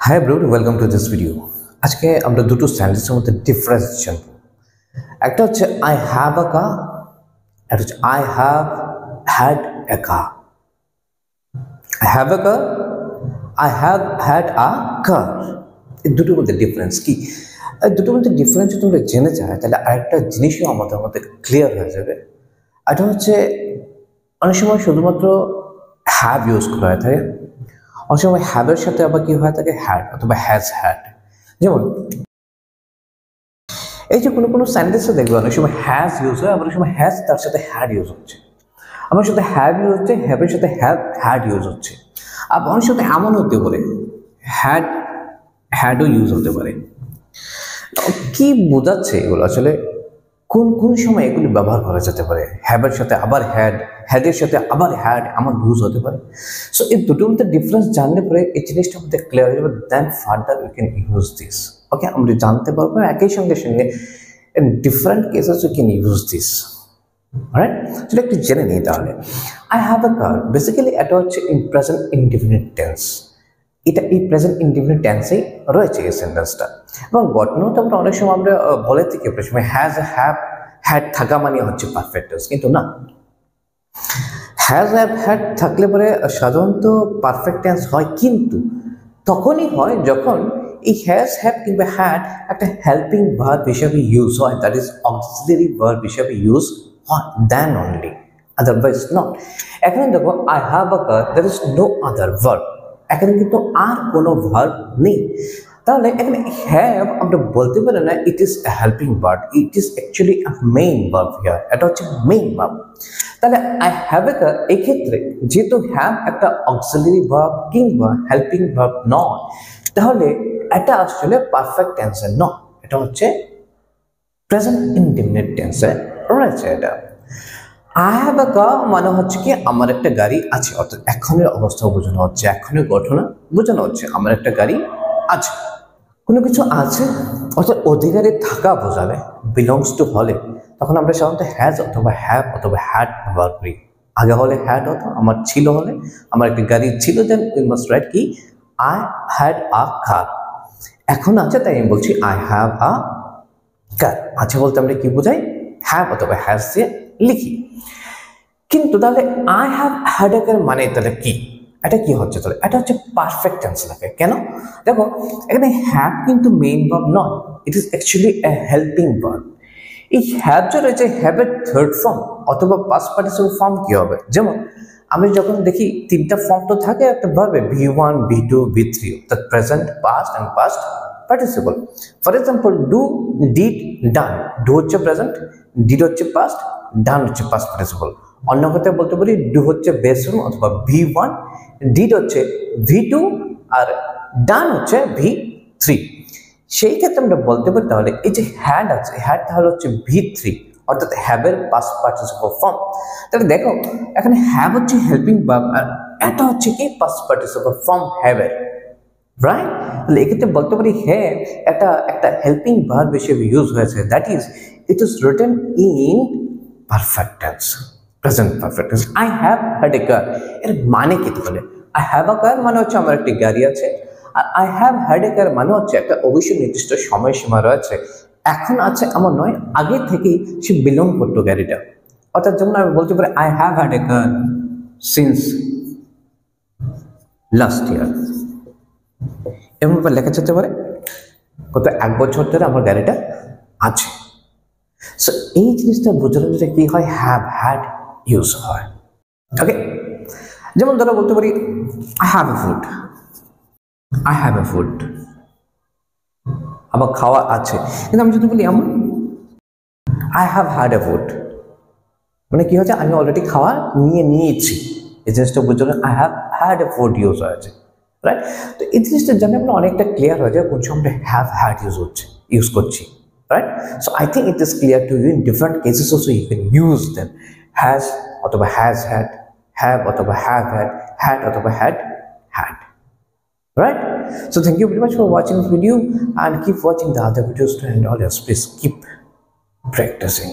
Hi bro, welcome to this video. আজকে আমরা দুটো সেন্টেন্সের মধ্যে ডিফারেন্স জানব। একটা হচ্ছে I have a car, আর হচ্ছে I have had a car. I have a car, I have had a car. এই দুটোর মধ্যে ডিফারেন্স কি? এই দুটোর মধ্যে ডিফারেন্স যদি তোমরা জেনে যাও তাহলে আরেকটা জিনিসও আমাদের মধ্যে ক্লিয়ার হয়ে যাবে। এটা হচ্ছে অনেক সময় শুধুমাত্র হ্যাভ ইউজ করা হয়ে থাকে, অনেক সময় হ্যাভের সাথে আবার কি হয়ে থাকে হ্যাড অথবা হ্যাজ হ্যাড। যেমন এই যে কোনো সেন্টেন্সে দেখবে অনেক সময় হ্যাজ ইউজ হয়, আবার অনেক সময় হ্যাজ তার সাথে হ্যাড ইউজ হচ্ছে, আমার সাথে হ্যাভ ইউজ হচ্ছে, হ্যাভের সাথে হ্যাড ইউজ হচ্ছে। আবার অনেক সাথে এমন হতে পারে হ্যাডও ইউজ হতে পারে। কি বোঝাচ্ছে এগুলো আসলে? কোন সময় এগুলি ব্যবহার করা যেতে পারে? হ্যাভের সাথে আবার হ্যাডের সাথে আবার হ্যাড এমন ইউজ হতে পারে। সো এই দুটোর মধ্যে ডিফারেন্স জানলে পরে এই জিনিসটা আমাদের ক্লিয়ার হয়ে যাবে। Then further we can use this. Okay, আমরা জানতে পারবো একই সঙ্গে in different cases we can use this. Alright, so একটু জেনে নিই তাহলে। I have a car basically এটা হচ্ছে ইন প্রেজেন্ট ইনডিফিনিট টেন্স। এটা এই প্রেজেন্ট ইনডিফিনিট টেন্সেই রয়েছে এই সেন্টেন্সটা। এবং ঘটনাটা আমরা অনেক সময় আমরা বলে থাকি প্রথমে হ্যাজ হ্যাড থাকা মানে হচ্ছে পারফেক্ট টেন্স, কিন্তু না। হ্যাজ হ্যাড থাকলে পরে সাধারণত পারফেক্ট টেন্স হয়, কিন্তু তখনই হয় যখন এই হ্যাজ হ্যাভ কিংবা হ্যাড একটা হেল্পিং ভার্ব হিসাবে ইউজ হয়, দ্যাট ইজ অক্সিলারি ভার্ব হিসাবে ইউজ হয়, দেন অনলি, আদারওয়াইজ নট। এখানে দেখো I have a car, that is no other verb, এখানে কিন্তু আর কোনো ভার্ব নেই। তাহলে এখানে হ্যাভ আমরা বলতে পারি না it is a helping verb, it is actually a main verb here, এটা হচ্ছে মেইন ভার্ব। তাহলে আই হ্যাভ এ কার এক্ষেত্রে যেহেতু হ্যাভ একটা অক্সিলারি ভার্ব কিংবা হেল্পিং ভার্ব নয়, তাহলে এটা আসলে পারফেক্ট টেন্সে নয়, এটা হচ্ছে প্রেজেন্ট ইনডিফিনিট টেন্সে রয়েছে। এটা আই হ্যাভ আ কার মানে হচ্ছে কি আমার একটা গাড়ি আছে, অর্থাৎ এখনের অবস্থা বোঝানো হচ্ছে, এখনের ঘটনা বোঝানো হচ্ছে আমার একটা গাড়ি আছে। কোনো কিছু আছে অর্থাৎ অধিকারে থাকা বোঝালে, বিলংস টু হলে, তখন আমরা সাধারণত হ্যাজ অথবা হ্যাভ অথবা হ্যাড ব্যবহার করি। আগে হলে হ্যাড হতো, আমার ছিল হলে আমার একটা গাড়ি ছিল, দেন উই মাস্ট রাইট কি আই হ্যাড আ কার। এখন আছে তাই আমি বলছি আই হ্যাভ আ কার। আছে বলতে আমরা কি বোঝাই? হ্যাভ অথবা হ্যাজ দিয়ে লিখি। কিন্তু তাহলে আই হ্যাভ হ্যাড এ কার মানে তাহলে কি? এটা কি হচ্ছে তাহলে? এটা হচ্ছে পারফেক্ট টেন্স লাগে। কেন? দেখো এখানে হ্যাভ কিন্তু মেইন ভার্ব নয়, it is actually a helping verb. এই হ্যাভ যে রয়েছে, হ্যাভের থার্ড ফর্ম অথবা পাস্ট পার্টিসিপল ফর্ম কি হবে? যেমন আমি যখন দেখি তিনটা ফর্ম তো থাকে একটা ভার্বে, V1 V2 V3, অর্থাৎ present, past and past participle. For example do, did, done. Do হচ্ছে প্রেজেন্ট, ডিড হচ্ছে পাস্ট, ডান হচ্ছে পাস্ট পার্টিসিপল। অন্য কথায় বলতে পারি ডু হচ্ছে বেস ফর্ম অথবা V1, ডিড হচ্ছে V2 আর ডান হচ্ছে V3। সেই ক্ষেত্রে আমরা বলতে পারি তাহলে এই যে হ্যাড আছে, হ্যাড তাহলে হচ্ছে V3, অর্থাৎ হ্যাভের পাস্ট পার্টিসিপল ফর্ম। তাহলে দেখো এখানে হ্যাভ হচ্ছে হেল্পিং ভার্ব আর এটা হচ্ছে কি পাস্ট পার্টিসিপল ফর্ম হ্যাভের, রাইট? তাহলে এক্ষেত্রে বলতে পারি হ্যাভ এটা একটা হেল্পিং ভার্ব হিসেবে ইউজ হয়েছে, that is it is written in perfect tense, present perfect tense. I have had a car এর মানে কি? তাহলে আই হ্যাভ আ কার মানে হচ্ছে আমার একটি গাড়ি আছে, আর আই হ্যাভ হ্যাড এ কার মানে হচ্ছে একটা অবশ্যই নির্দিষ্ট সময়সীমা রয়েছে, এখন আছে আমার নয়, আগে থেকেই সে বিলং করতো গাড়িটা। অর্থাৎ যেমন আমি বলতে পারি I have had a car since last year, এমন ব্যাপার লেখা যেতে পারে গত 1 বছর ধরে আমার গাড়িটা আছে। সো এই জিনিসটা বোঝানোর জন্য কি হয়? হ্যাভ হ্যাড ইউজ হয়। ওকে, যেমন ধরো বলতে পারি I have a food, I have a food, আমার খাওয়া আছে। কিন্তু আমি যদি বলি এমন I have had A food, মানে কি হচ্ছে আমি অলরেডি খাওয়া নিয়েছি, এই জিনিসটা বোঝানো I have had A food use হয়েছে, রাইট? তো এই জিনিসটা জানলে আমরা অনেকটা ক্লিয়ার হয়ে যায় কোন সময় আমরা হ্যাভ হ্যাড ইউজ করছি, right? So I think it is clear to you in different cases also you can use them. Has অথবা has had, have অথবা have had অথবা had, right? So thank you very much for watching this video and keep watching the other videos too, and always please keep practicing.